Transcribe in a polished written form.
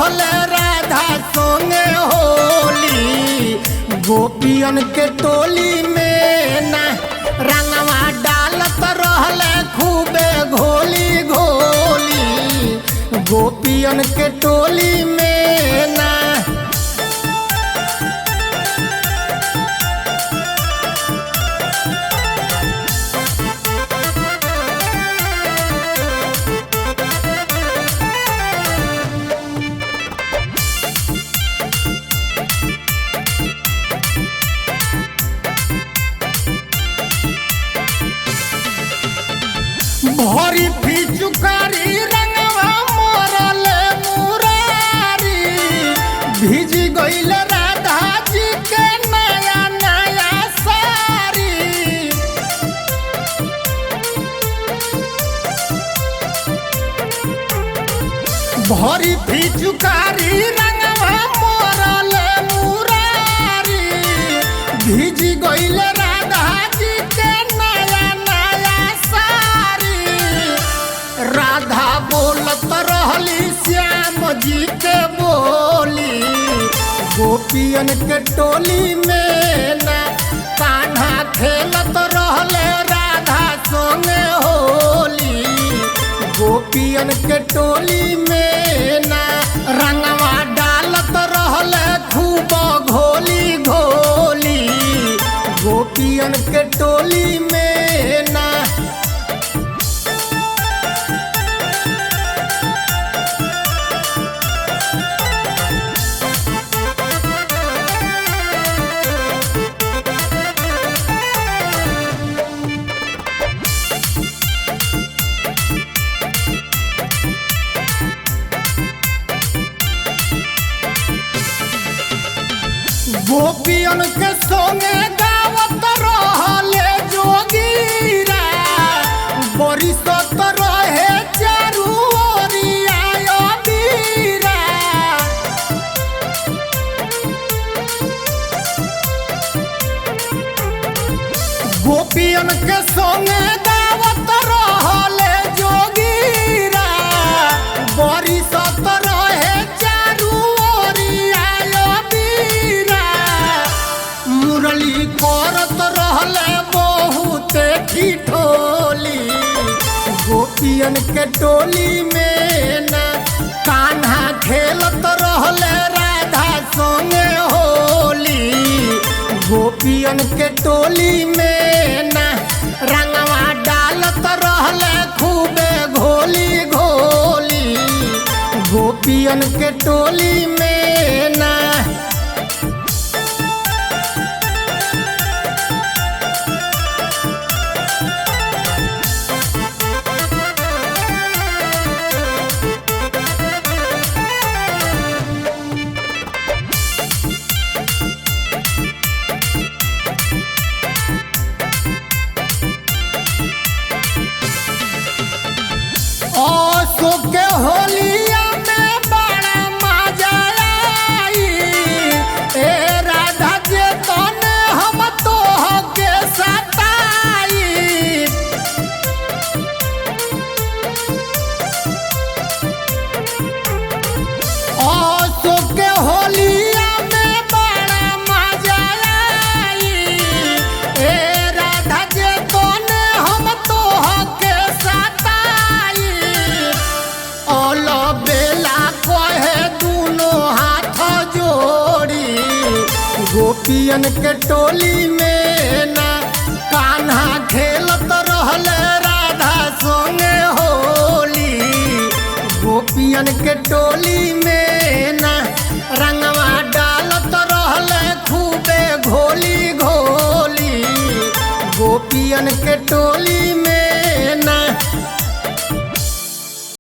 रहले राधा संगे होली। गोपियन के टोली में ना रंगवा डालत रहले खूबे घोली घोली। गोपियन के टोली में ना भरी फिचुकारी रंगवा मोरले मुरारी। भीज गईल राधा जी के नया नया सारी। भरी फिचुकारी रंगवा मोरले मुरारी। भीज गईल राधा जी के नया नया सारी। राधा बोलत रहली श्याम जी के बोली। गोपियन के टोली में ना कान्हा खेलत रहले राधा संगे होली। गोपियन के टोली में ना रंगवा डालत रहले खूब घोली घोली। गोपियन के टोली में ना गोपियन के संगे गावत रहले जोगीरा। बरिसत रहे चारू ओरिया बीरा। गोपियन के संगे गावत रहले जोगीरा। बरिसत रहे चारू ओरिया बीरा। मुरली करत रहले बहुते ठिठोली। गोपियन के टोली में ना कान्हा खेलत रहले राधा संगे होली। गोपियन के टोली में ना रंगवा डालत रहले खूबे घोली घोली। गोपियन के टोली में ना अशोक के होलिया में बड़ा मजा आई। ए राधा जे तने हम तोहके सताई। अशोक के होलिया में बड़ा मजा आई। ए राधा जे तने हम तोहके सताई। ओल बेला कहे दूनो हाथ जोड़ी। गोपियन के टोली में ना कान्हा खेलत रहले राधा संगे होली। गोपियन के टोली में